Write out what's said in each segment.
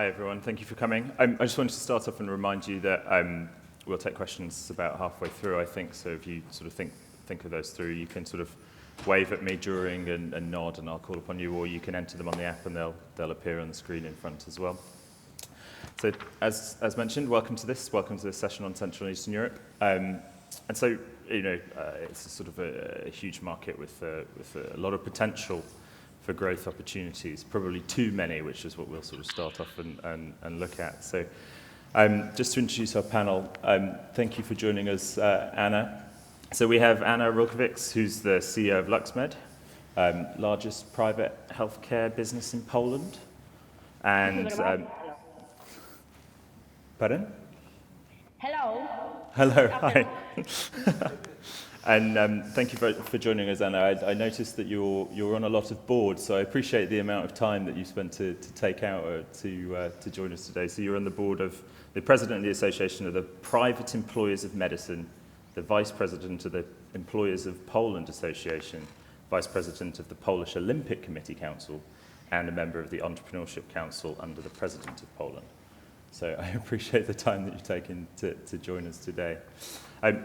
Hi everyone, thank you for coming. I just wanted to start off and remind you that we'll take questions about halfway through, I think, so if you sort of think of those through, you can sort of wave at me during and nod and I'll call upon you, or you can enter them on the app and they'll appear on the screen in front as well. So as mentioned, welcome to this session on Central and Eastern Europe. And so, it's a sort of a huge market with a lot of potential for growth opportunities, probably too many, which is what we'll sort of start off and look at. So just to introduce our panel, thank you for joining us, Anna. So we have Anna Rulkiewicz, who's the CEO of LuxMed, largest private healthcare business in Poland. And pardon? Hello. Hello, hi. And thank you for joining us, Anna. I noticed that you're on a lot of boards, so I appreciate the amount of time that you spent to take out to join us today. So you're on the board of the president of the Association of the Private Employers of Medicine, the vice president of the Employers of Poland Association, vice president of the Polish Olympic Committee Council, and a member of the Entrepreneurship Council under the president of Poland. So I appreciate the time that you've taken to join us today.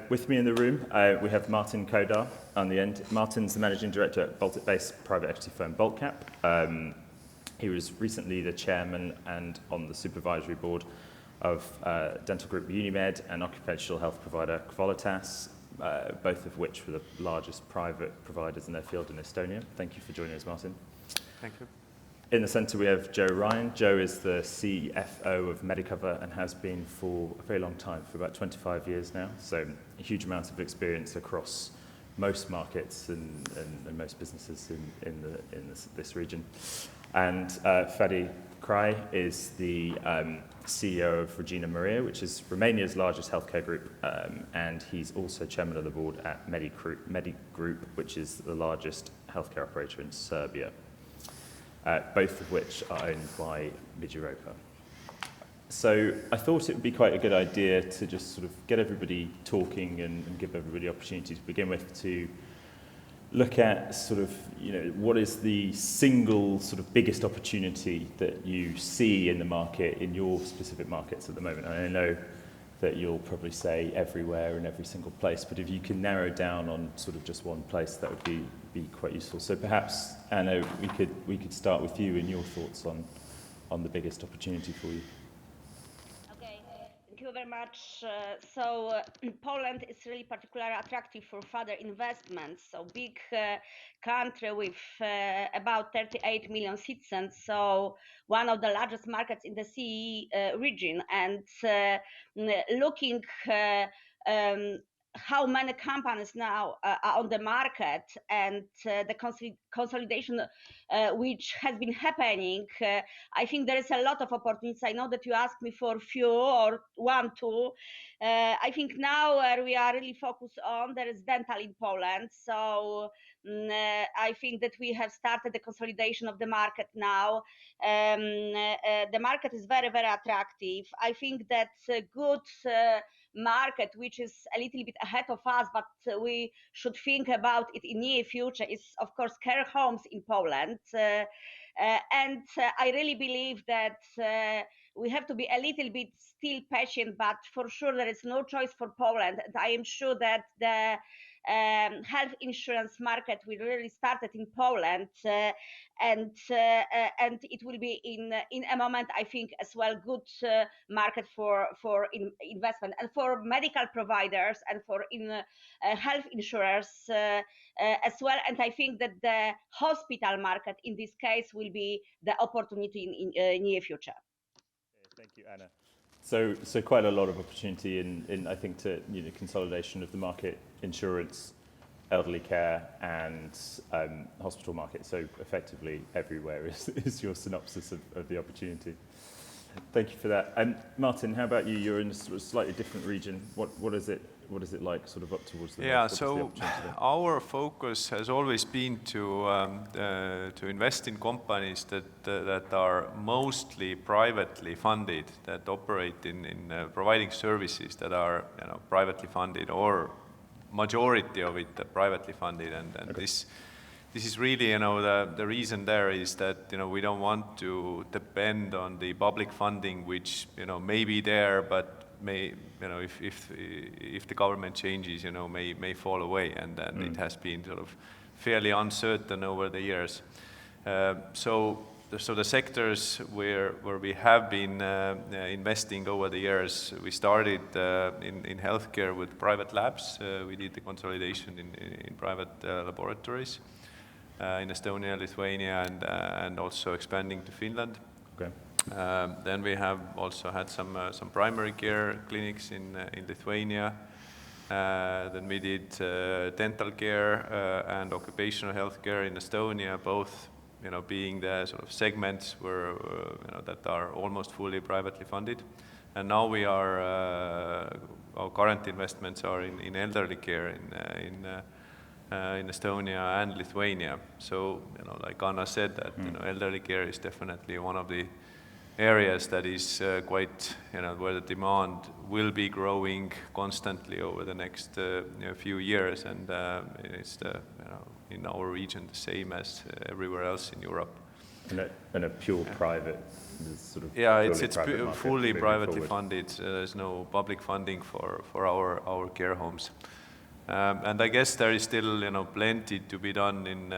With me in the room, we have Martin Kodar on the end. Martin's the managing director at Baltic-based private equity firm Bultcap. He was recently the chairman and on the supervisory board of dental group Unimed and occupational health provider Qualitas, both of which were the largest private providers in their field in Estonia. Thank you for joining us, Martin. Thank you. In the centre we have Joe Ryan. Joe is the CFO of Medicover and has been for a very long time, for about 25 years now. So a huge amount of experience across most markets and most businesses in this region. And Fadi Krai is the CEO of Regina Maria, which is Romania's largest healthcare group, and he's also chairman of the board at Medigroup, which is the largest healthcare operator in Serbia. Both of which are owned by Mid-Europa. So I thought it would be quite a good idea to just sort of get everybody talking and give everybody opportunity to begin with to look at sort of, what is the single sort of biggest opportunity that you see in the market, in your specific markets at the moment. And I know that you'll probably say everywhere in every single place, but if you can narrow down on sort of just one place, that would be quite useful. So perhaps, Anna, we could start with you and your thoughts on the biggest opportunity for you. Okay, thank you very much. Poland is really particularly attractive for further investments. So big country with about 38 million citizens. So one of the largest markets in the CEE region, and looking how many companies now are on the market and the consolidation which has been happening, I think there is a lot of opportunities. I know that you asked me for a few or one, two. I think now where we are really focused on, there is dental in Poland. So I think that we have started the consolidation of the market now. The market is very, very attractive. I think that's a good market which is a little bit ahead of us, but we should think about it in near future, is of course care homes in Poland. And I really believe that we have to be a little bit still patient, but for sure there is no choice for Poland. And I am sure that the health insurance market will really started in Poland, and it will be in a moment, I think, as well good market for investment and for medical providers and for health insurers as well. And I think that the hospital market in this case will be the opportunity in near future. Thank you, Anna. So quite a lot of opportunity in I think to consolidation of the market, insurance, elderly care, and hospital market. So effectively everywhere is your synopsis of the opportunity. Thank you for that. And Martin, how about you? You're in a sort of slightly different region. What is it like sort of up towards the north? Yeah, so our focus has always been to invest in companies that are mostly privately funded, that operate in providing services that are privately funded, or majority of it privately funded, and okay. this is really, the reason there is that, we don't want to depend on the public funding, which, may be there, but may, if the government changes, may fall away, and then it has been sort of fairly uncertain over the years. So the sectors where we have been investing over the years, we started in healthcare with private labs. We did the consolidation in private laboratories in Estonia, Lithuania, and also expanding to Finland. Okay. Then we have also had some primary care clinics in Lithuania. Then we did dental care and occupational health care in Estonia, both being the sort of segments where that are almost fully privately funded. And now we are our current investments are in elderly care in Estonia and Lithuania. So like Anna said, that elderly care is definitely one of the areas that is quite where the demand will be growing constantly over the next few years, and it's in our region the same as everywhere else in Europe. And a pure private, sort of it's private fully privately forward. funded. There's no public funding for our care homes. And I guess there is still plenty to be done in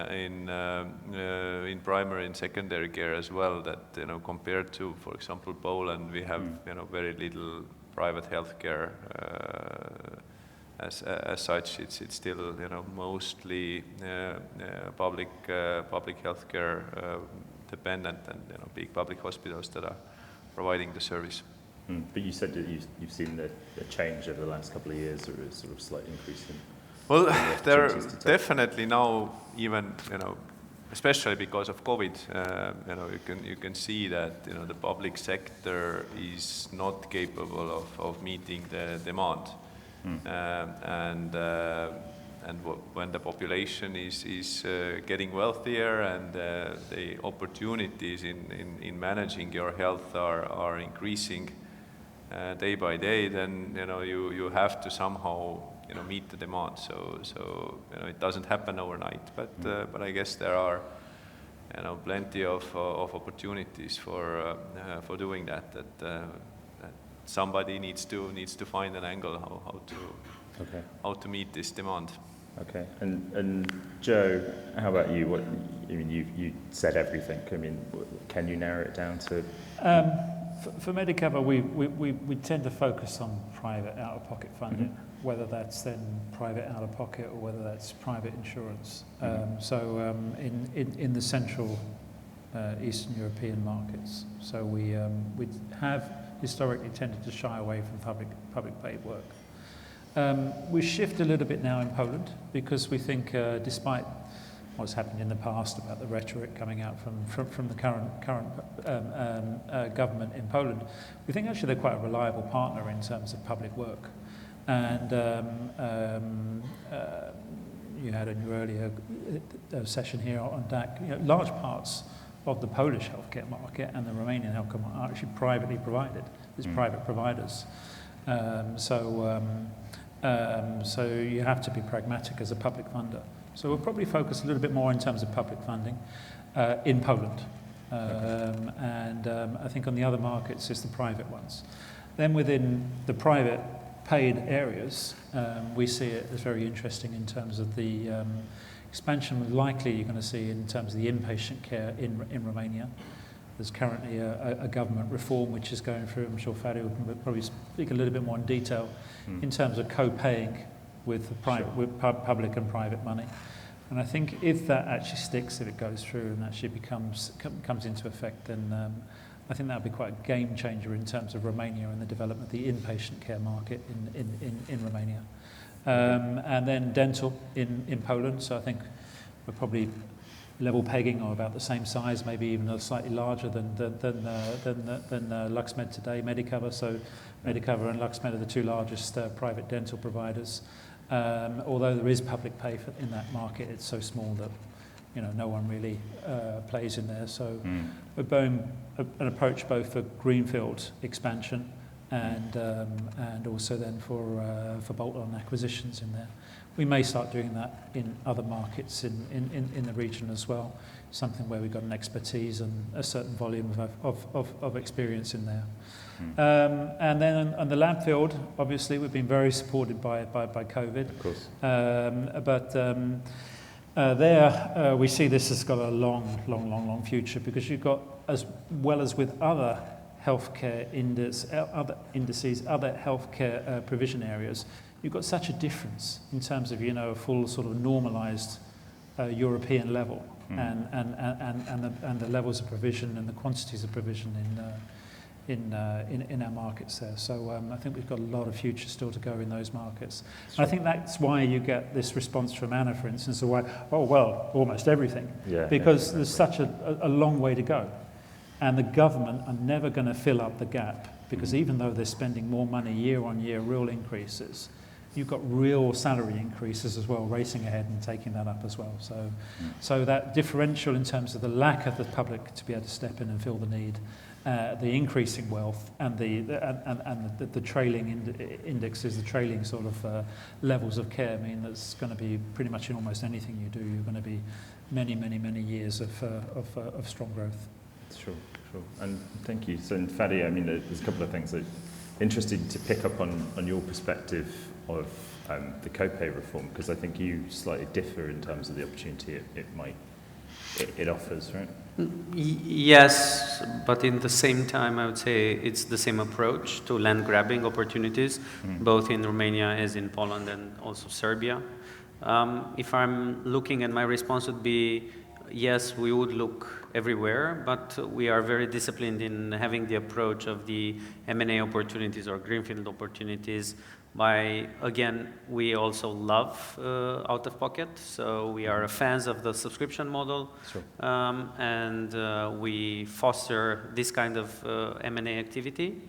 primary and secondary care as well. That compared to, for example, Poland, we have very little private healthcare as such. It's still mostly public healthcare dependent, and big public hospitals that are providing the service. But you said that you've seen a change over the last couple of years, or a sort of slight increase in. Well, there opportunities to take. definitely now, even especially because of COVID, you can see that the public sector is not capable of meeting the demand, when the population is getting wealthier, and the opportunities in managing your health are increasing day by day, then you have to somehow meet the demand. So it doesn't happen overnight, but I guess there are plenty of opportunities for doing that somebody needs to find an angle how to meet this demand. Okay, and Joe, how about you? You said everything. Can you narrow it down to? For Medicover, we tend to focus on private out-of-pocket funding, whether that's then private out-of-pocket or whether that's private insurance. So in the central Eastern European markets, so we have historically tended to shy away from public paid work. We shift a little bit now in Poland because we think, despite what's happened in the past about the rhetoric coming out from the current government in Poland, we think actually they're quite a reliable partner in terms of public work. And you had in your earlier session here on DAC, large parts of the Polish healthcare market and the Romanian healthcare market are actually privately provided. There's private providers. So you have to be pragmatic as a public funder. So we'll probably focus a little bit more in terms of public funding in Poland. And I think on the other markets, it's the private ones. Then within the private paid areas, we see it as very interesting in terms of the expansion likely you're going to see in terms of the inpatient care in Romania. There's currently a government reform which is going through. I'm sure Fadi will probably speak a little bit more in detail in terms of co-paying with the with public and private money. And I think if that actually sticks, if it goes through and actually comes into effect, then I think that would be quite a game changer in terms of Romania and the development of the inpatient care market in Romania. And then dental in Poland. So I think we're probably level pegging or about the same size, maybe even slightly larger than LuxMed today, Medicover. So Medicover and LuxMed are the two largest private dental providers. Although there is public pay in that market, it's so small that no one really plays in there. So we're going an approach both for greenfield expansion and also then for bolt-on acquisitions in there. We may start doing that in other markets in the region as well, something where we've got an expertise and a certain volume of experience in there. And then on the lab field, obviously, we've been very supported by COVID. Of course. There, we see this has got a long future, because you've got, as well as with other healthcare indices, other healthcare provision areas, you've got such a difference in terms of, a full sort of normalized European level, and the levels of provision and the quantities of provision in our markets there. So I think we've got a lot of future still to go in those markets. Sure. I think that's why you get this response from Anna, for instance, of why, almost everything. Yeah, because there's such a long way to go. And the government are never going to fill up the gap, because even though they're spending more money year on year, real increases, you've got real salary increases as well, racing ahead and taking that up as well. So that differential in terms of the lack of the public to be able to step in and fill the need, the increasing wealth, and the trailing indexes, the trailing sort of levels of care, mean that's going to be pretty much in almost anything you do. You're going to be many years of strong growth. Sure. And thank you. So, Fadi, I mean, there's a couple of things that are interesting to pick up on your perspective of the copay reform, because I think you slightly differ in terms of the opportunity it offers, right? Yes, but in the same time, I would say it's the same approach to land grabbing opportunities, both in Romania as in Poland and also Serbia. If I'm looking, and my response would be, yes, we would look everywhere, but we are very disciplined in having the approach of the M&A opportunities or greenfield opportunities. Again, we also love out-of-pocket, so we are fans of the subscription model. Sure. And we foster this kind of M&A activity.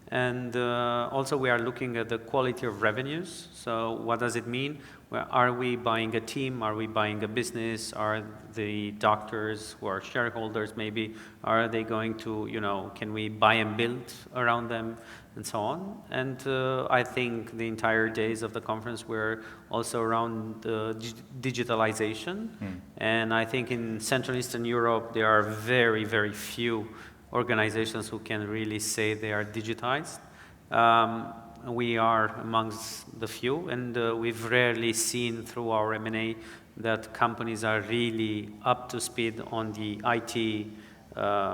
And also we are looking at the quality of revenues. So what does it mean? Well, are we buying a team? Are we buying a business? Are the doctors who are shareholders maybe, are they going to, can we buy and build around them, and so on? And I think the entire days of the conference were also around digitalization. And I think in Central Eastern Europe, there are very few organizations who can really say they are digitized. We are amongst the few, and we've rarely seen through our M&A that companies are really up to speed on the IT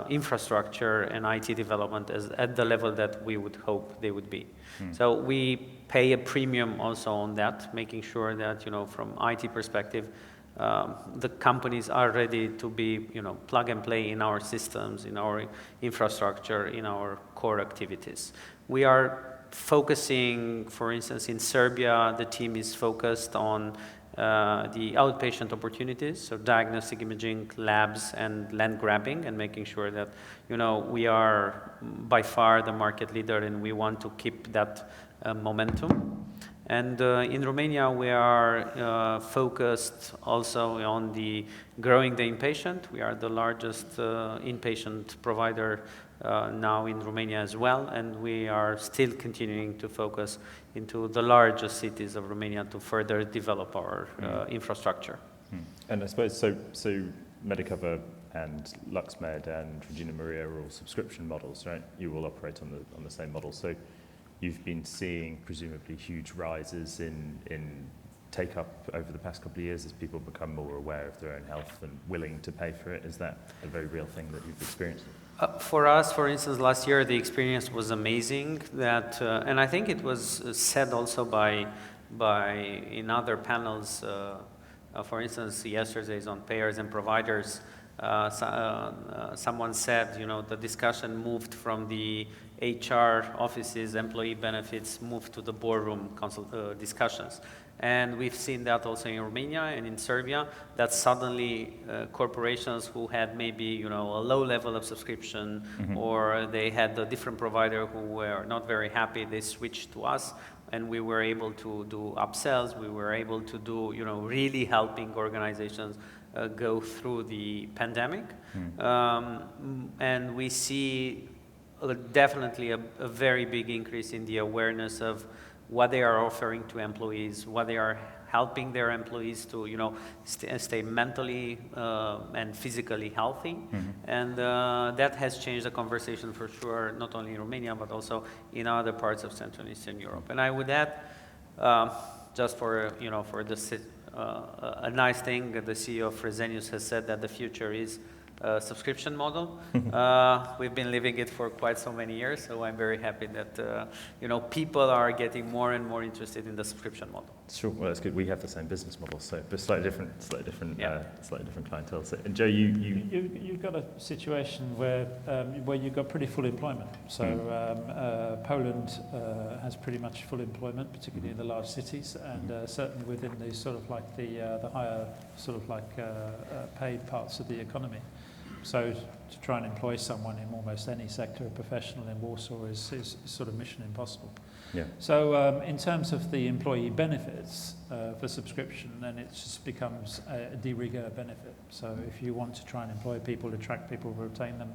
infrastructure and IT development at the level that we would hope they would be. So we pay a premium also on that, making sure that, from IT perspective, the companies are ready to be, plug and play in our systems, in our infrastructure, in our core activities. We are focusing, for instance, in Serbia, the team is focused on the outpatient opportunities, so diagnostic imaging, labs, and land grabbing, and making sure that, we are by far the market leader, and we want to keep that momentum. And in Romania, we are focused also on growing the inpatient. We are the largest inpatient provider now in Romania as well, and we are still continuing to focus into the largest cities of Romania to further develop our infrastructure. And I suppose, so Medicover and LuxMed and Regina Maria are all subscription models, right? You all operate on the same model. So you've been seeing presumably huge rises in take-up over the past couple of years as people become more aware of their own health and willing to pay for it. Is that a very real thing that you've experienced? For us, for instance, last year the experience was amazing. And I think it was said also by in other panels. For instance, yesterday's on payers and providers. Someone said, the discussion moved from the HR offices, employee benefits, moved to the boardroom discussions. And we've seen that also in Romania and in Serbia, that suddenly corporations who had maybe, a low level of subscription, or they had a different provider who were not very happy, they switched to us, and we were able to do upsells. We were able to do, really helping organizations go through the pandemic. And we see definitely a very big increase in the awareness of what they are offering to employees, what they are helping their employees to, stay mentally and physically healthy. And that has changed the conversation for sure, not only in Romania, but also in other parts of Central and Eastern Europe. And I would add, just for, a nice thing, the CEO of Fresenius has said that the future is a subscription model. We've been living it for quite so many years, so I'm very happy that people are getting more and more interested in the subscription model. Sure, well, that's good. We have the same business model, so but slightly different clientele. So, and Joe, You've got a situation where you've got pretty full employment. So Poland has pretty much full employment, particularly in the large cities, and certainly within the sort of like the higher sort of like paid parts of the economy. So to try and employ someone in almost any sector of professional in Warsaw is sort of mission impossible. Yeah. So in terms of the employee benefits for subscription, then it just becomes a de rigueur benefit. So if you want to try and employ people, attract people, retain them,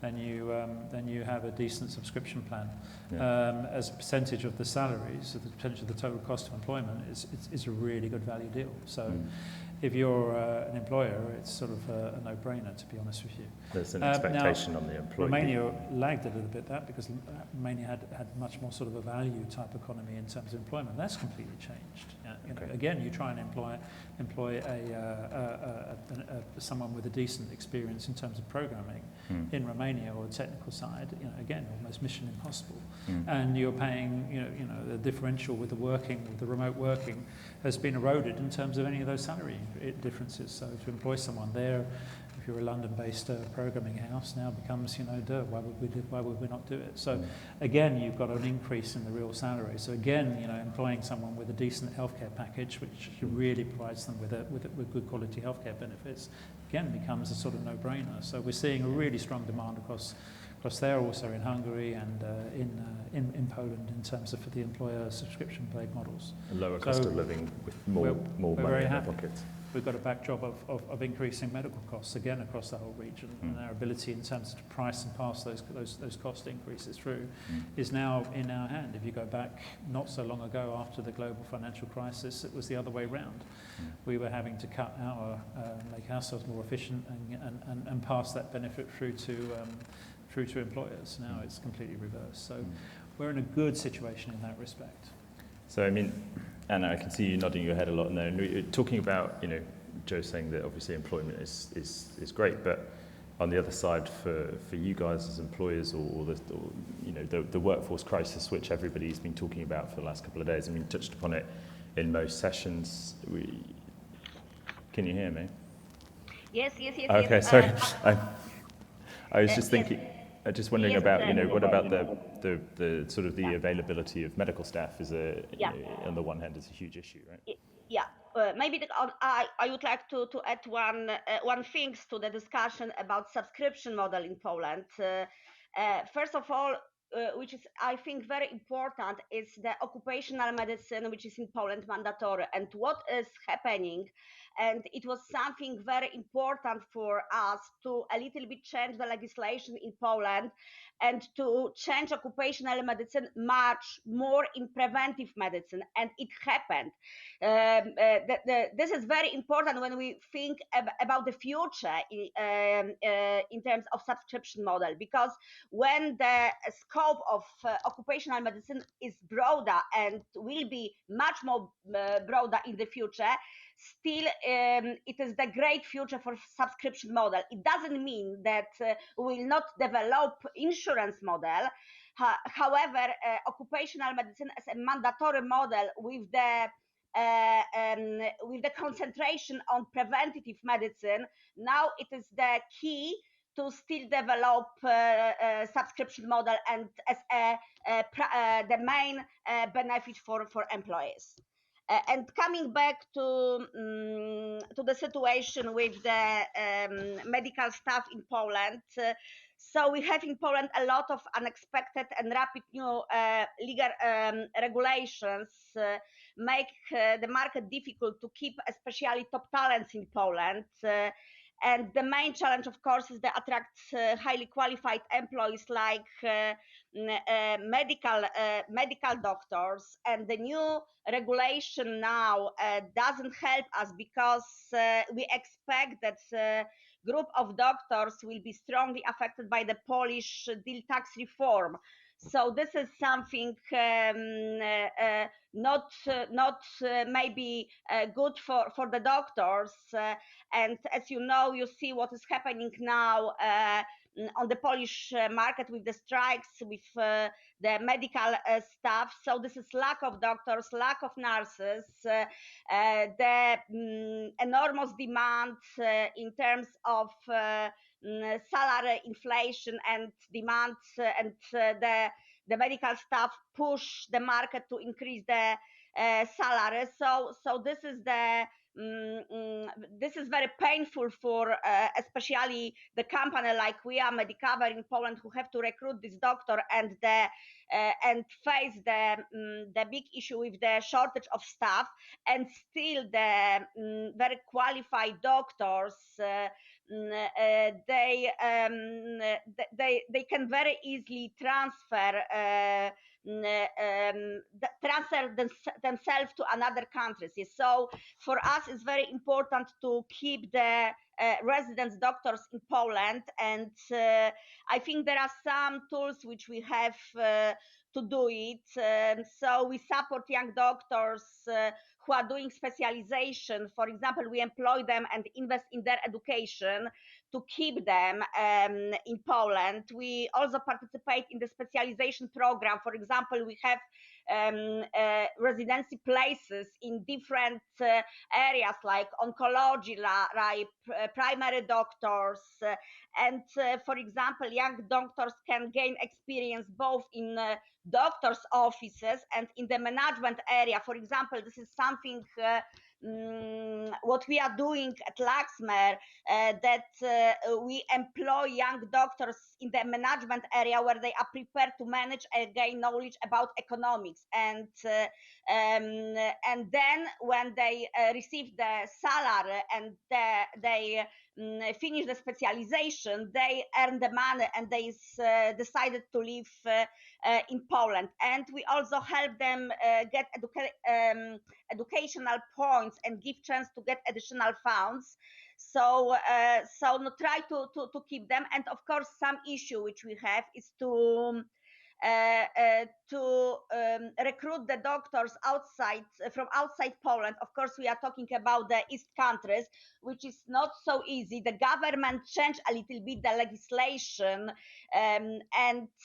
then you have a decent subscription plan. Yeah. As a percentage of the salaries, so the percentage of the total cost of employment is a really good value deal. So if you're an employer, it's sort of a no-brainer, to be honest with you. There's an expectation on the employee. Romania lagged a little bit that because Romania had much more sort of a value type economy in terms of employment. That's completely changed. Again, you try and employ someone with a decent experience in terms of programming in Romania or the technical side. Again, almost mission impossible. And you're paying, the differential with the remote working has been eroded in terms of any of those salary differences. So to employ someone there, if you're a London-based programming house, now becomes, why would we not do it? So again, you've got an increase in the real salary. So again, employing someone with a decent healthcare package, which really provides them with good quality healthcare benefits, again becomes a sort of no-brainer. So we're seeing a really strong demand across there, also in Hungary and in Poland in terms of for the employer subscription-based models. A lower cost of living with more money in their pockets. We've got a backdrop of increasing medical costs again across the whole region, and our ability in terms of price and pass those cost increases through is now in our hand. If you go back not so long ago after the global financial crisis, it was the other way round. We were having to make ourselves more efficient and pass that benefit through to employers. Now it's completely reversed. So we're in a good situation in that respect. So I mean, Anna, I can see you nodding your head a lot, and you're talking about, Joe saying that obviously employment is great, but on the other side, for you guys as employers, or the workforce crisis, which everybody's been talking about for the last couple of days. I mean, touched upon it in most sessions. Can you hear me? Yes. Okay, sorry. I was just thinking. Just wondering about, what about the sort of the availability of medical staff is on the one hand is a huge issue, right? Yeah, maybe I would like to add one thing to the discussion about subscription model in Poland. First of all, which is I think very important, is the occupational medicine, which is in Poland mandatory, and what is happening. And it was something very important for us to a little bit change the legislation in Poland and to change occupational medicine much more in preventive medicine. And it happened. This is very important when we think about the future in terms of subscription model, because when the scope of occupational medicine is broader and will be much more broader in the future, still it is the great future for subscription model. It doesn't mean that we will not develop insurance model. However, occupational medicine as a mandatory model with the concentration on preventative medicine, now it is the key to still develop subscription model and as the main benefit for employees. And coming back to the situation with the medical staff in Poland, so we have in Poland a lot of unexpected and rapid new legal regulations make the market difficult to keep especially top talents in Poland. And the main challenge, of course, is to attract highly qualified employees like medical doctors. And the new regulation now doesn't help us because we expect that group of doctors will be strongly affected by the Polish deal tax reform. So this is something not maybe good for the doctors. And as you know, you see what is happening now on the Polish market with the strikes, with the medical staff. So this is lack of doctors, lack of nurses, the enormous demand in terms of salary inflation and demand, and the medical staff push the market to increase the salary. So this is the this is very painful for especially the company like we are Medicover in Poland, who have to recruit this doctor and face the big issue with the shortage of staff, and still the very qualified doctors they can very easily transfer themselves to another countries. So for us, it's very important to keep the residence doctors in Poland, and I think there are some tools which we have to do it. So we support young doctors who are doing specialization. For example, we employ them and invest in their education to keep them in Poland. We also participate in the specialization program. For example, we have residency places in different areas like oncology, like primary doctors. And for example, young doctors can gain experience both in doctors' offices and in the management area. For example, this is something what we are doing at Laxmer, that we employ young doctors in the management area where they are prepared to manage and gain knowledge about economics. And then when they receive the salary and they finish the specialization, they earn the money and they decided to live in Poland. And we also help them get educational points and give chance to get additional funds. So try to keep them. And of course, some issue which we have is to recruit the doctors from outside Poland. Of course, we are talking about the East countries, which is not so easy. The government changed a little bit the legislation, and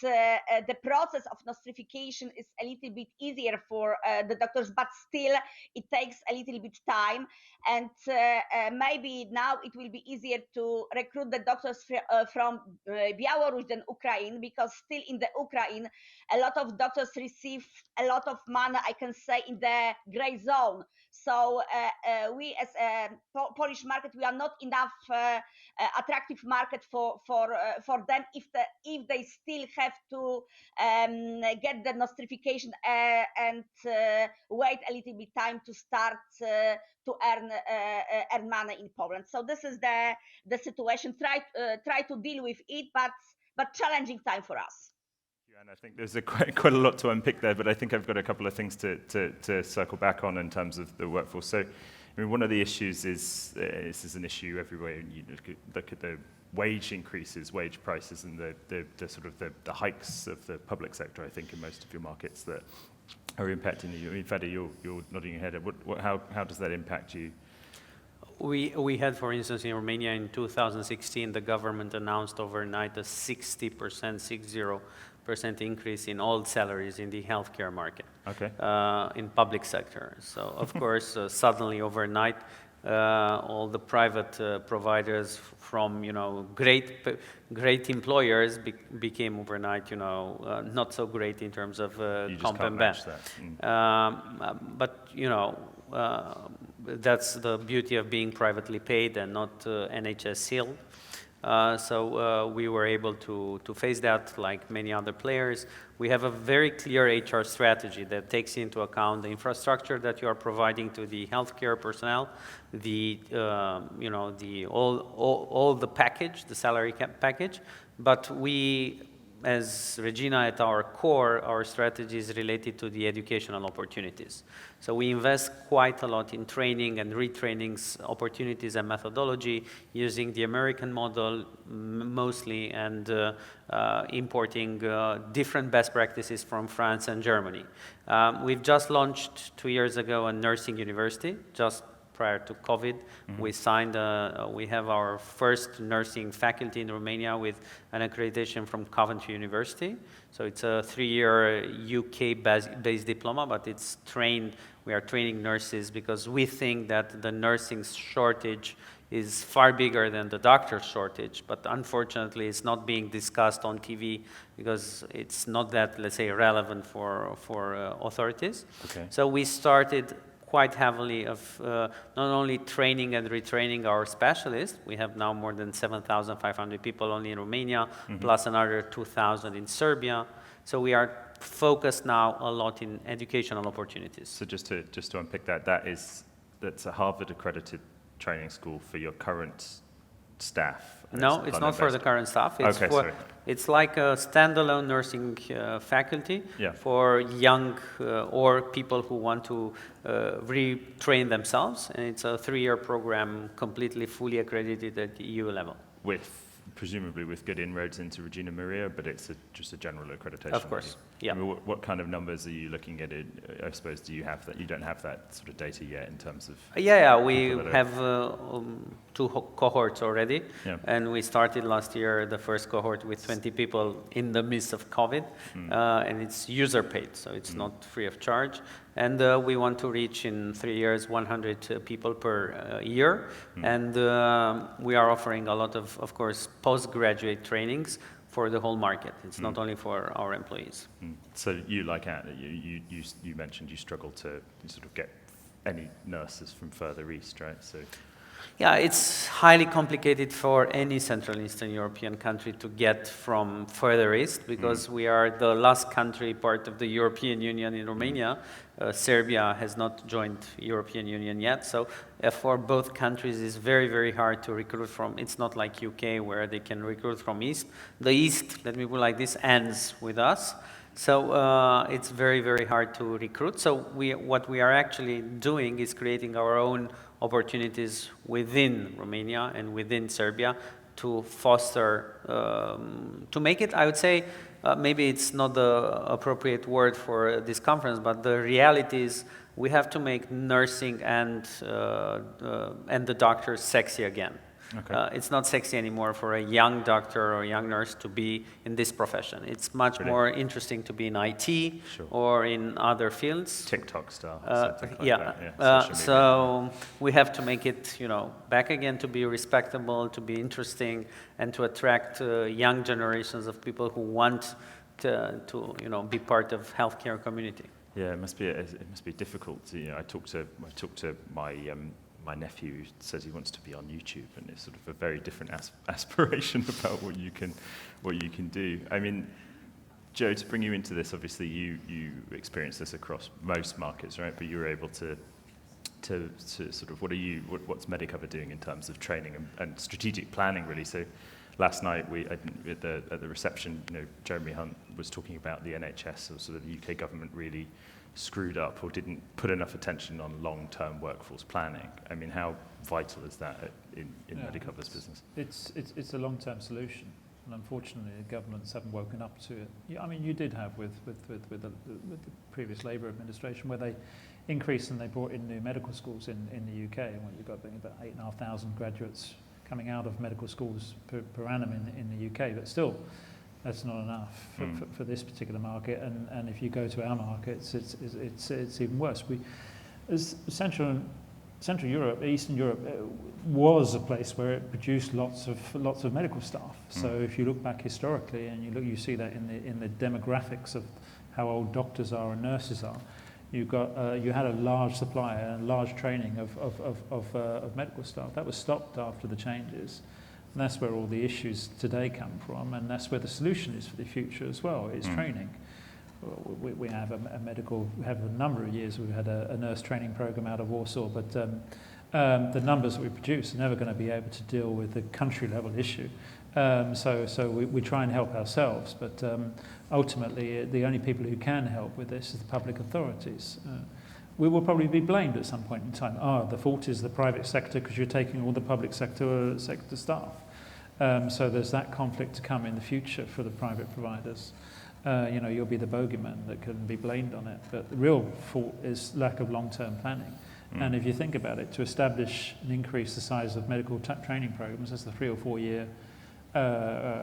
the process of nostrification is a little bit easier for the doctors, but still it takes a little bit time. And maybe now it will be easier to recruit the doctors from Belarus than Ukraine, because still in the Ukraine, a lot of doctors receive a lot of money, I can say, in the gray zone. So we as a Polish market, we are not enough attractive market for them if they still have to get the nostrification and wait a little bit time to start to earn money in Poland. So this is the situation. Try to deal with it, but challenging time for us. And I think there's quite a lot to unpick there, but I think I've got a couple of things to circle back on in terms of the workforce. So, I mean, one of the issues is this is an issue everywhere. You look at the wage increases, wage prices, and the sort of the hikes of the public sector, I think, in most of your markets that are impacting you. I mean, Fede, you're nodding your head. How does that impact you? We had, for instance, in Romania in 2016, the government announced overnight a 60% increase in all salaries in the healthcare market, okay, in public sector. So, of course, suddenly overnight, all the private providers from, great employers became overnight, not so great in terms of comp and ben. But, that's the beauty of being privately paid and not NHS sealed. So we were able to face that like many other players. We have a very clear HR strategy that takes into account the infrastructure that you are providing to the healthcare personnel, the all the package, the salary package. But we, as Regina, at our core, our strategy is related to the educational opportunities. So we invest quite a lot in training and retrainings opportunities and methodology using the American model mostly, and importing different best practices from France and Germany. We've just launched 2 years ago a nursing university, just prior to COVID. We signed, we have our first nursing faculty in Romania with an accreditation from Coventry University. So it's a 3-year UK-based diploma, but it's trained, we are training nurses because we think that the nursing shortage is far bigger than the doctor shortage, but unfortunately it's not being discussed on TV because it's not that, let's say, relevant for authorities. Okay. So we started quite heavily of not only training and retraining our specialists. We have now more than 7,500 people only in Romania, plus another 2,000 in Serbia. So we are focused now a lot in educational opportunities. So just to unpick that, that's a Harvard accredited training school for your current staff? No, it's not for the current staff. It's Okay, sorry. It's like a standalone nursing faculty for young or people who want to retrain themselves. And it's a 3-year program, completely fully accredited at the EU level. Presumably with good inroads into Regina Maria, but it's just a general accreditation. Of course, yeah. I mean, what kind of numbers are you looking at? I suppose, do you have that? You don't have that sort of data yet in terms of... Yeah, we have 2 cohorts already. Yeah. And we started last year the first cohort with 20 people in the midst of COVID. And it's user paid, so it's not free of charge. And we want to reach in 3 years 100 people per year. And we are offering a lot of course, postgraduate trainings for the whole market. It's not only for our employees. So you, like you mentioned, you struggle to sort of get any nurses from further east, right? So. Yeah, it's highly complicated for any Central Eastern European country to get from further east because we are the last country part of the European Union in Romania. Serbia has not joined European Union yet, so for both countries it's very, very hard to recruit from. It's not like UK where they can recruit from east. The east, let me put it like this, ends with us. So it's very, very hard to recruit. So what we are actually doing is creating our own opportunities within Romania and within Serbia to foster, to make it, I would say, maybe it's not the appropriate word for this conference, but the reality is we have to make nursing and the doctors sexy again. Okay. It's not sexy anymore for a young doctor or a young nurse to be in this profession. It's much more interesting to be in IT or in other fields. TikTok style. So we have to make it, back again to be respectable, to be interesting, and to attract young generations of people who want to be part of healthcare community. Yeah, it must be difficult. I talked to my nephew who says he wants to be on YouTube, and it's sort of a very different aspiration about what you can do. I mean, Joe, to bring you into this, obviously you experience this across most markets, right? But you were able to sort of what's Medicover doing in terms of training and strategic planning, really? So last night at the reception, Jeremy Hunt was talking about the NHS, or sort of the UK government really screwed up or didn't put enough attention on long-term workforce planning. I mean, how vital is that in Medicover's business? It's a long-term solution, and unfortunately the governments haven't woken up to it. I mean, you did have with the previous Labour administration where they increased and they brought in new medical schools in the UK, and you've got about 8,500 graduates coming out of medical schools per annum in the UK, but still, that's not enough for this particular market, and if you go to our markets, it's even worse. Central Europe, Eastern Europe, was a place where it produced lots of medical staff. So if you look back historically, and you see that in the demographics of how old doctors are and nurses are, you had a large supply and large training of medical staff. That was stopped after the changes. And that's where all the issues today come from, and that's where the solution is for the future as well, is training. We have we have a number of years, we've had a nurse training program out of Warsaw, but the numbers that we produce are never going to be able to deal with the country level issue. So we try and help ourselves, but ultimately the only people who can help with this is the public authorities. We will probably be blamed at some point in time. The fault is the private sector because you're taking all the public sector staff. So there's that conflict to come in the future for the private providers. You'll be the bogeyman that can be blamed on it. But the real fault is lack of long-term planning. And if you think about it, to establish and increase the size of medical training programs, that's the 3 or 4 year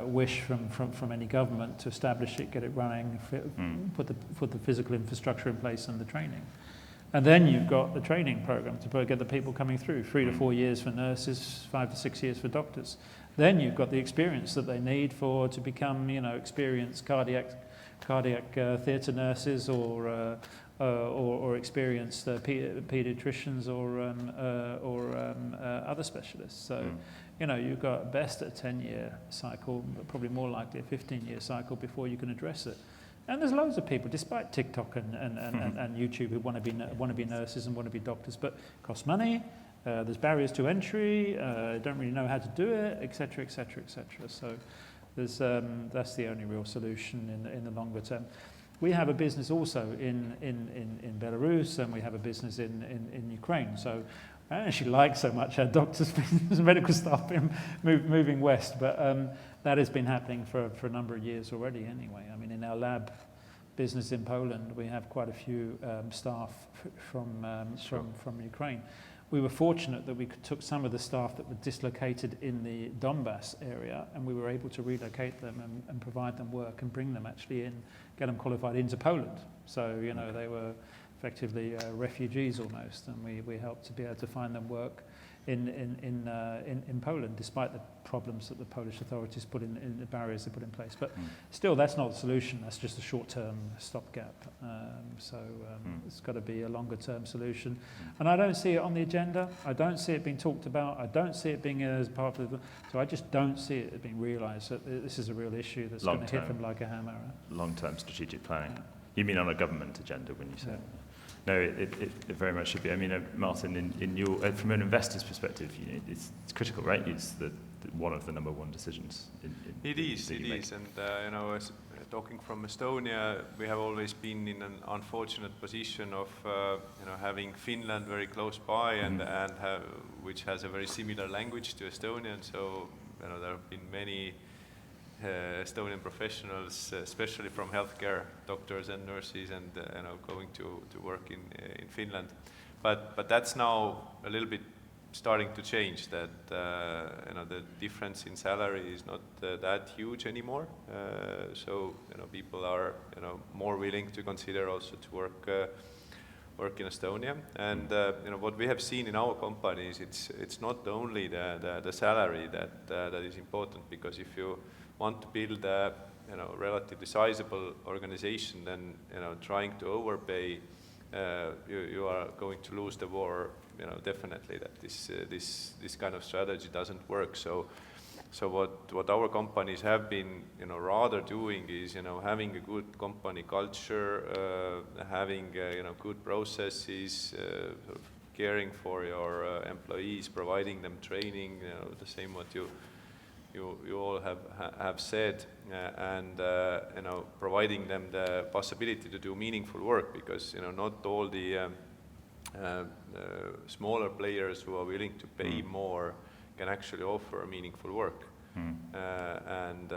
wish from any government to establish it, get it running, put the physical infrastructure in place and the training. And then you've got the training program to get the people coming through, 3 to 4 years for nurses, 5 to 6 years for doctors. Then you've got the experience that they need to become, experienced cardiac theatre nurses or experienced paediatricians or other specialists. So, you've got best a 10-year cycle, but probably more likely a 15-year cycle before you can address it. And there's loads of people, despite TikTok and YouTube, who want to be nurses and want to be doctors, but it costs money. There's barriers to entry. Don't really know how to do it, etc., etc., etc. So that's the only real solution in the longer term. We have a business also in Belarus, and we have a business in Ukraine. So I don't actually like so much our doctors and medical staff moving west, but that has been happening for a number of years already anyway. I mean, in our lab business in Poland, we have quite a few staff from Ukraine. We were fortunate that we took some of the staff that were dislocated in the Donbass area, and we were able to relocate them and provide them work and bring them actually in, get them qualified into Poland. So, they were effectively refugees almost, and we helped to be able to find them work in Poland, despite the problems that the Polish authorities put in the barriers they put in place. But still, that's not the solution. That's just a short-term stopgap. It's got to be a longer-term solution. And I don't see it on the agenda. I don't see it being talked about. I don't see it being as part of so I just don't see it being realised that this is a real issue that's going to hit them like a hammer. Long-term strategic planning. You mean on a government agenda when you say? Yeah. No, it very much should be. I mean, Martin, in your from an investor's perspective, it's critical, right? It's one of the number one decisions. It is, and as talking from Estonia, we have always been in an unfortunate position of having Finland very close by, and which has a very similar language to Estonian. So there have been many Estonian professionals, especially from healthcare, doctors and nurses, and going to work in Finland. But that's now a little bit starting to change. That the difference in salary is not that huge anymore. So people are more willing to consider also to work in Estonia. And what we have seen in our companies, it's not only the salary that is important, because if you want to build a relatively sizable organization, then trying to overpay, you are going to lose the war. Definitely that this kind of strategy doesn't work. So what our companies have been rather doing is having a good company culture, having good processes, sort of caring for your employees, providing them training, the same what you all have said, and providing them the possibility to do meaningful work, because not all the smaller players who are willing to pay more can actually offer meaningful work and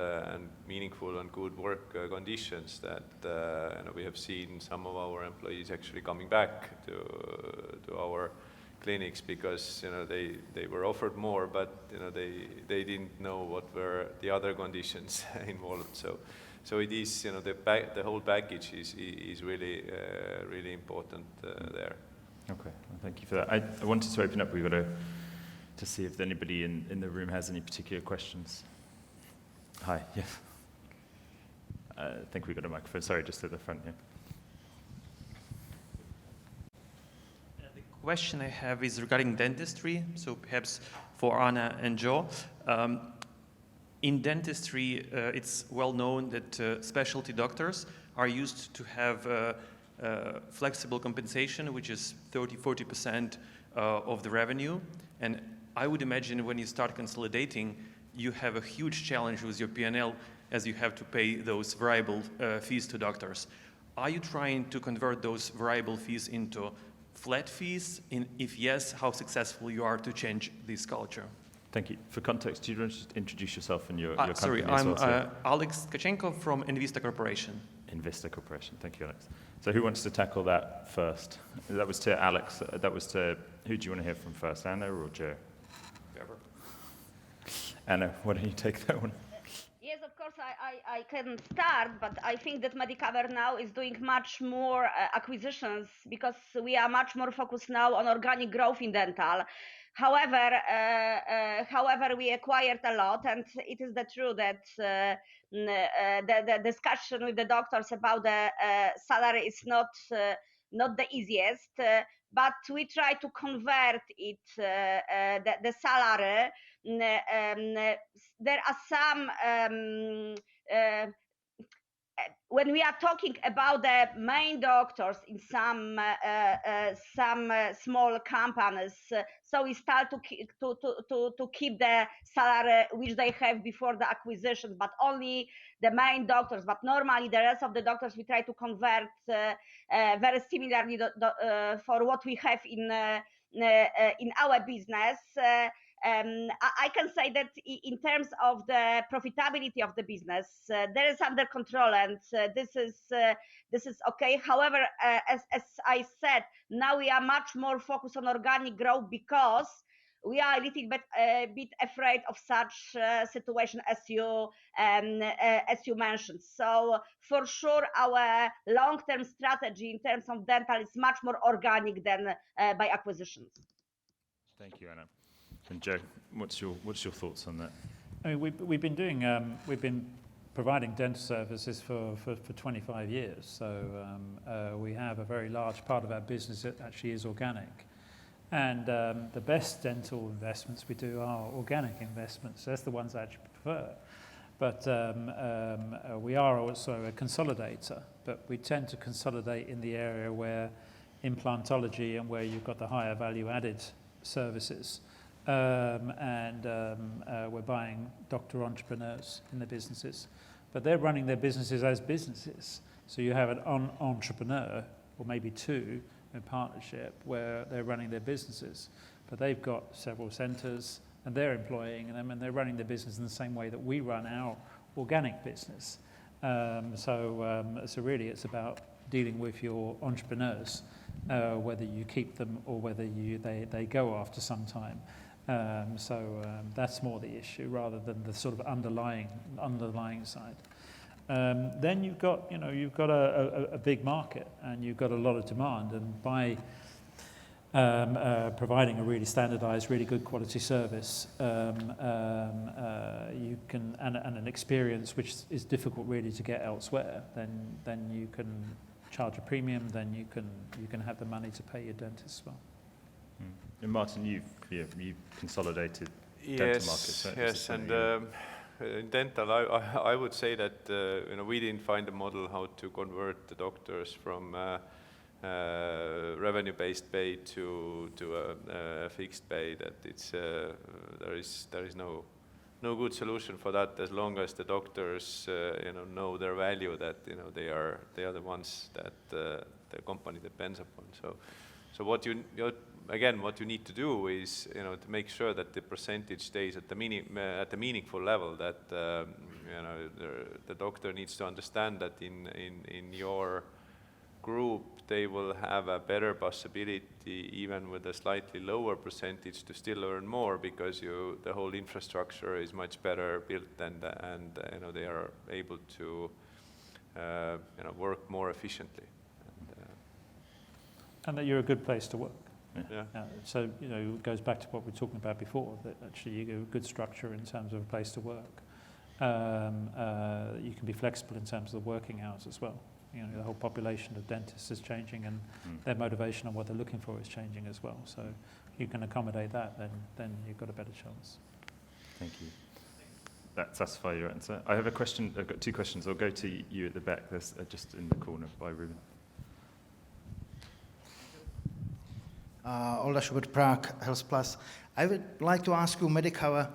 meaningful and good work conditions. That we have seen some of our employees actually coming back to our clinics because they were offered more, but they didn't know what were the other conditions involved. So it is the whole package is really really important there. Okay, well, thank you for that. I wanted to open up. We've got to see if anybody in the room has any particular questions. Hi, yes. I think we've got a microphone. Sorry, just at the front here. Question I have is regarding dentistry, so perhaps for Anna and Joe. in dentistry, it's well known that specialty doctors are used to have flexible compensation, which is 30-40% of the revenue. And I would imagine when you start consolidating, you have a huge challenge with your P&L as you have to pay those variable fees to doctors. Are you trying to convert those variable fees into flat fees? If yes, how successful you are to change this culture? Thank you. For context, do you want to introduce yourself and your company Sorry, as I'm well, sir? Alex Tkachenko from Invista Corporation. Invista Corporation. Thank you, Alex. So who wants to tackle that first? That was to Alex. That was to, who do you want to hear from first, Anna or Joe? Whoever. Anna, why don't you take that one? Yes, of course, I can start, but I think that Medicover now is doing much more acquisitions because we are much more focused now on organic growth in dental. However, we acquired a lot, and it is the truth that the discussion with the doctors about the salary is not the easiest, but we try to convert it, the salary. There are some when we are talking about the main doctors in some small companies, so we start to keep the salary which they have before the acquisition, but only the main doctors. But normally the rest of the doctors we try to convert very similarly for what we have in our business. I can say that in terms of the profitability of the business, there is under control, and this is okay. However, as I said, now we are much more focused on organic growth because we are a little bit afraid of such situation as you mentioned. So for sure, our long-term strategy in terms of dental is much more organic than by acquisitions. Thank you, Anna. And Joe, what's your thoughts on that? I mean, we've been providing dental services for 25 years. So we have a very large part of our business that actually is organic. And the best dental investments we do are organic investments. That's the ones I actually prefer. But we are also a consolidator, but we tend to consolidate in the area where implantology and where you've got the higher value added services. We're buying doctor entrepreneurs in the businesses, but they're running their businesses as businesses. So you have an entrepreneur, or maybe two, in partnership where they're running their businesses, but they've got several centres and they're employing them and they're running their business in the same way that we run our organic business. So really it's about dealing with your entrepreneurs, whether you keep them or whether they go after some time. That's more the issue rather than the sort of underlying side. Then you've got a big market and you've got a lot of demand, and by providing a really standardized, really good quality service, you can and an experience which is difficult really to get elsewhere, then you can charge a premium, then you can have the money to pay your dentist as well. And Martin, you've consolidated dental markets. Yes, and in dental, I would say that we didn't find a model how to convert the doctors from revenue-based pay to a fixed pay. That it's there is no good solution for that as long as the doctors know their value, that they are the ones that the company depends upon. So what you need to do is to make sure that the percentage stays at the meaningful level. That the doctor needs to understand that in your group they will have a better possibility, even with a slightly lower percentage, to still earn more because the whole infrastructure is much better built and they are able to work more efficiently. And that you're a good place to work. Yeah. So it goes back to what we were talking about before, that actually you get a good structure in terms of a place to work. You can be flexible in terms of the working hours as well. The whole population of dentists is changing, and their motivation on what they're looking for is changing as well. So you can accommodate that, then you've got a better chance. Thank you. that satisfy your answer? I have a question. I've got two questions. I'll go to you at the back. There's just in the corner by Ruben. Olda Schubert, Prague, Health Plus. I would like to ask you, Medicover,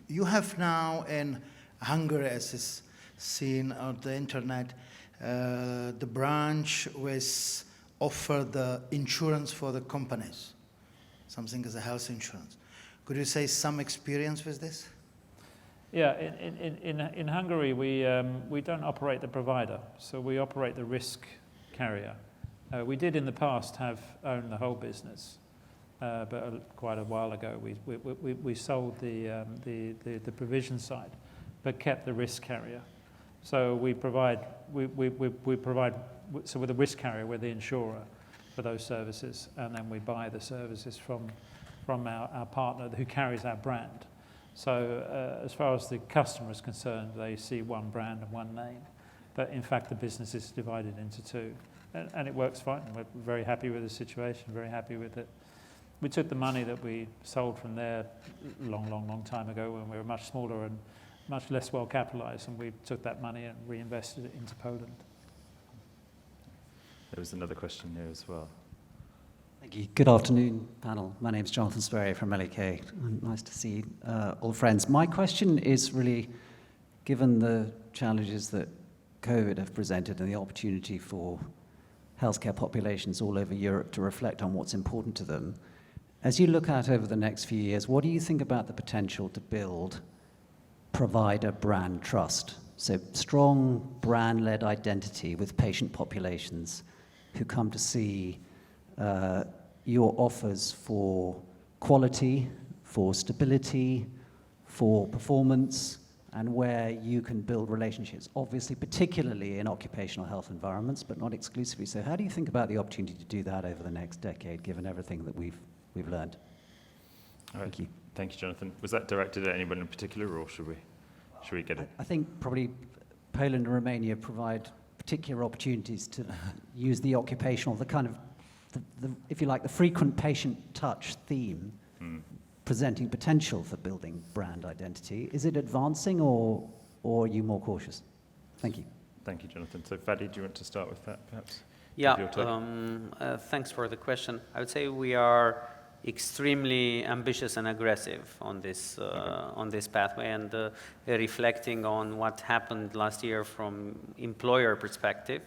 you have now in Hungary, as is seen on the internet, the branch which offer the insurance for the companies, something as a health insurance. Could you say some experience with this? Yeah, in Hungary, we don't operate the provider, so we operate the risk carrier. We did in the past own the whole business, but quite a while ago we sold the provision side, but kept the risk carrier. So we provide so with the risk carrier, we're the insurer for those services, and then we buy the services from our partner who carries our brand. So as far as the customer is concerned, they see one brand and one name, but in fact the business is divided into two, and it works fine. We're very happy with the situation, very happy with it. We took the money that we sold from there long time ago when we were much smaller and much less well capitalized, and we took that money and reinvested it into Poland. There was another question here as well. Thank you. Good afternoon, panel. My name is Jonathan Sperry from LEK. Nice to see all friends. My question is really, given the challenges that COVID have presented and the opportunity for healthcare populations all over Europe to reflect on what's important to them, as you look out over the next few years, what do you think about the potential to build provider brand trust? So strong brand-led identity with patient populations who come to see your offers for quality, for stability, for performance, and where you can build relationships, obviously particularly in occupational health environments, but not exclusively. So how do you think about the opportunity to do that over the next decade, given everything that we've learned? All right. Thank you. Thank you, Jonathan. Was that directed at anyone in particular, or should we get it? I think probably Poland and Romania provide particular opportunities to use the occupational, the kind of, if you like, the frequent patient touch theme, presenting potential for building brand identity. Is it advancing, or are you more cautious? Thank you. Thank you, Jonathan. So Fadi, do you want to start with that, perhaps? Yeah, thanks for the question. I would say we are extremely ambitious and aggressive on this pathway, and reflecting on what happened last year from employer perspective,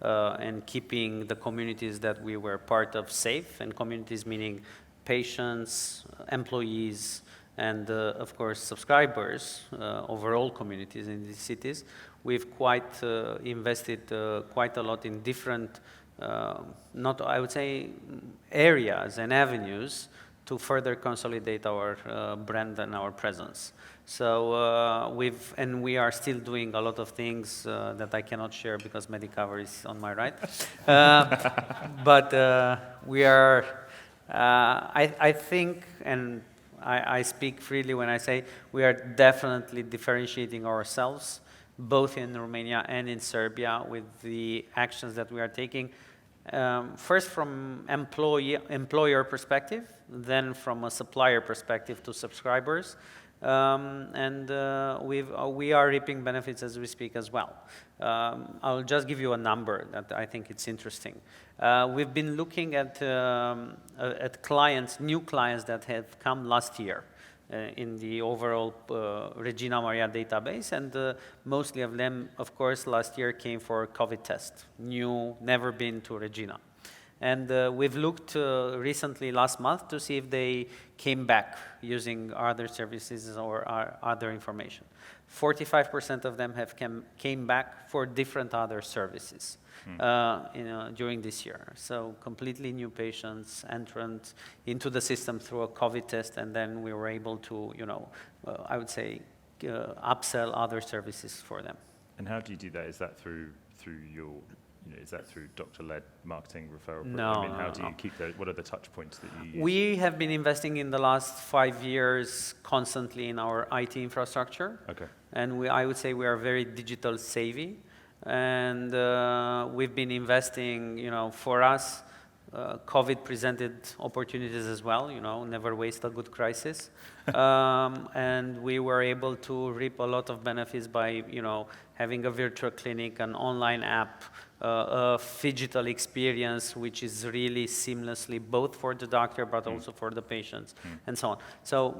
and keeping the communities that we were part of safe, and communities meaning patients, employees, and of course subscribers, overall communities in these cities. We've quite invested quite a lot in different, I would say, areas and avenues to further consolidate our brand and our presence. So we are still doing a lot of things that I cannot share because Medicover is on my right. But we are, I think, and I speak freely when I say we are definitely differentiating ourselves, both in Romania and in Serbia, with the actions that we are taking. First from employer perspective, then from a supplier perspective to subscribers. We are reaping benefits as we speak as well. I'll just give you a number that I think it's interesting. We've been looking at clients, new clients that have come last year in the overall Regina Maria database, and mostly of them, of course, last year came for a COVID test, new, never been to Regina. And we've looked recently last month to see if they came back using other services or other information. 45% of them have came back for different other services during this year. So completely new patients entrant into the system through a COVID test, and then we were able to, I would say, upsell other services for them. And how do you do that? Is that through your, is that through doctor-led marketing referral program? No, I mean, how do you keep those? What are the touch points that you use? We have been investing in the last 5 years constantly in our IT infrastructure. Okay. And I would say we are very digital savvy. And we've been investing, for us, COVID presented opportunities as well, you know, never waste a good crisis. And we were able to reap a lot of benefits by, you know, having a virtual clinic, an online app, a digital experience, which is really seamlessly both for the doctor but also for the patients and so on. So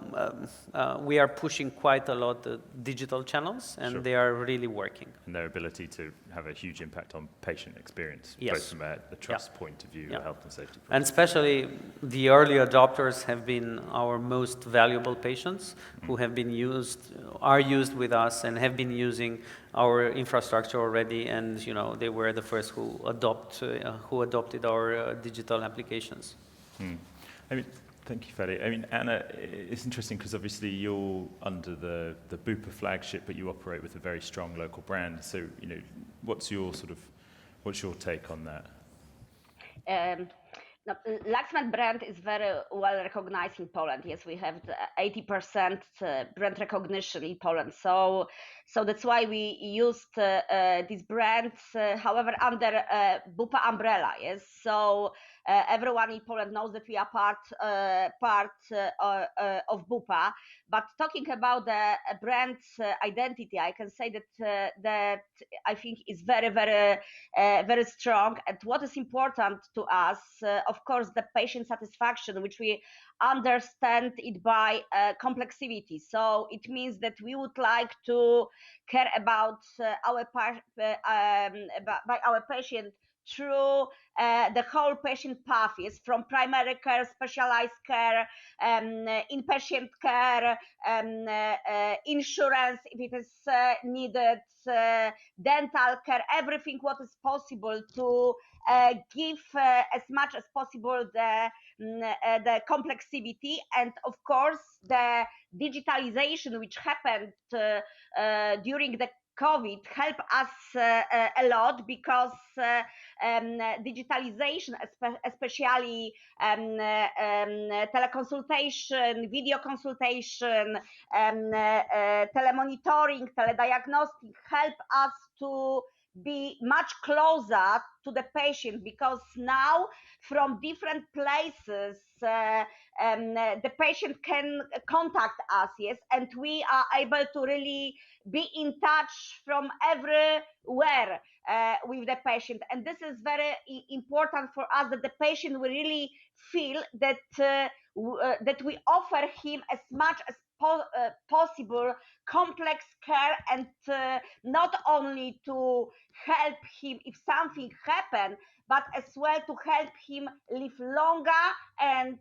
we are pushing quite a lot the digital channels, and they are really working. And their ability to have a huge impact on patient experience, Yes. both from a trust point of view, a health and safety point And especially the early adopters have been our most valuable patients who have been are used with us and have been using our infrastructure already, and you know they were the first who adopted our digital applications. I mean, thank you, Fadi. I mean, Anna, it's interesting because obviously you're under the Bupa flagship, but you operate with a very strong local brand. So, you know, what's your take on that? Now, Lexmed brand is very well recognized in Poland. Yes, we have 80% brand recognition in Poland. So that's why we used this brand, however, under Bupa umbrella. Yes, so everyone in Poland knows that we are part of Bupa. But talking about the brand identity, I can say that I think is very, very, very strong. And what is important to us, of course, the patient satisfaction, which we understand it by complexity. So it means that we would like to care about our patient through the whole patient path, is from primary care, specialized care, inpatient care, insurance if it is needed, dental care, everything what is possible to give as much as possible the complexity, and of course the digitalization which happened during the COVID helped us a lot, because digitalization, especially teleconsultation, video consultation, telemonitoring, telediagnostic, help us to be much closer to the patient, because now from different places the patient can contact us, yes, and we are able to really be in touch from everywhere with the patient. And this is very important for us, that the patient will really feel that that we offer him as much as possible complex care, and not only to help him if something happened, but as well to help him live longer and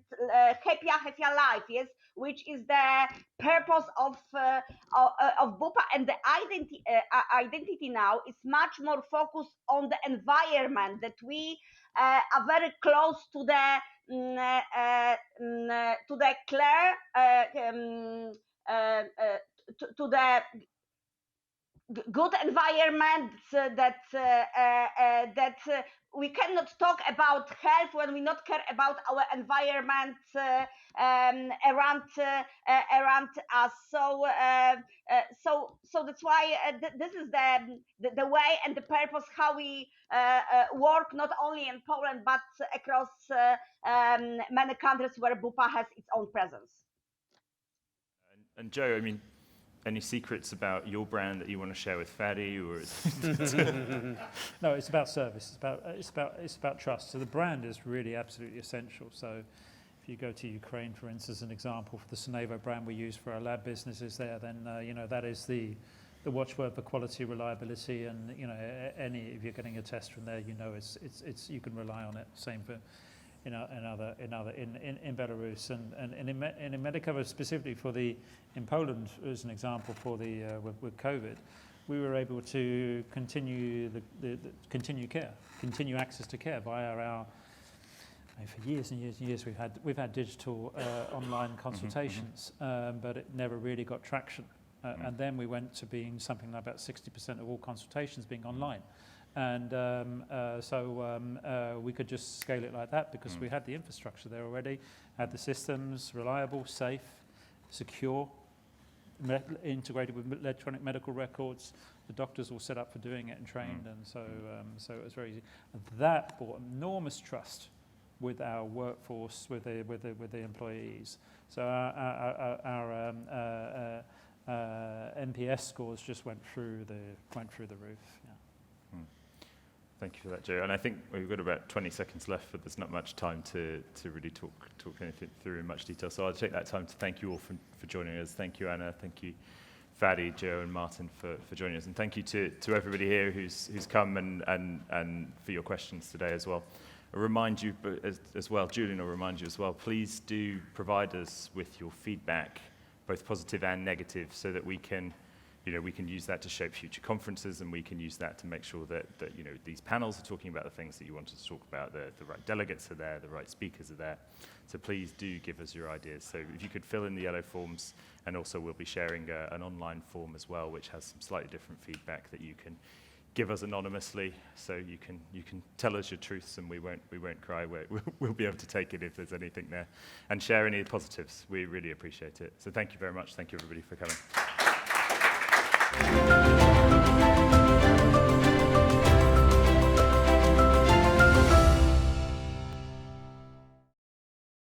happier life, yes, which is the purpose of Bupa. And the identity now is much more focused on the environment, that we are very close to the care, to the good environment, that we cannot talk about health when we not care about our environment around us. So that's why this is the way and the purpose how we work, not only in Poland but across many countries where Bupa has its own presence. And Joe, I mean, any secrets about your brand that you want to share with Fadi, or No, it's about service. It's about trust. So the brand is really absolutely essential. So if you go to Ukraine, for instance, an example for the Synevo brand we use for our lab businesses there, then you know, that is the watchword for quality, reliability, and you know, if you're getting a test from there, you know it's you can rely on it. Same for in Belarus and in Medicover specifically in Poland as an example for the with COVID, we were able to continue continue access to care via our. For years and years and years, we've had digital online consultations, but it never really got traction. And then we went to being something like about 60% of all consultations being online. And so we could just scale it like that because we had the infrastructure there already, had the systems, reliable, safe, secure, integrated with electronic medical records. The doctors all set up for doing it and trained, and so it was very easy. And that brought enormous trust with our workforce, with the employees. So our NPS scores just went through the roof. Yeah. Thank you for that, Joe. And I think we've got about 20 seconds left, but there's not much time to really talk anything through in much detail. So I'll take that time to thank you all for joining us. Thank you, Anna. Thank you, Fadi, Joe, and Martin for joining us. And thank you to everybody here who's come and for your questions today as well. I'll remind you as well, Julian will remind you as well, please do provide us with your feedback, both positive and negative, so that we can use that to shape future conferences, and we can use that to make sure that these panels are talking about the things that you want us to talk about, the right delegates are there, the right speakers are there. So please do give us your ideas. So if you could fill in the yellow forms, and also we'll be sharing an online form as well, which has some slightly different feedback that you can give us anonymously, so you can tell us your truths, and we won't cry. We'll be able to take it if there's anything there, and share any positives. We really appreciate it. So thank you very much. Thank you everybody for coming.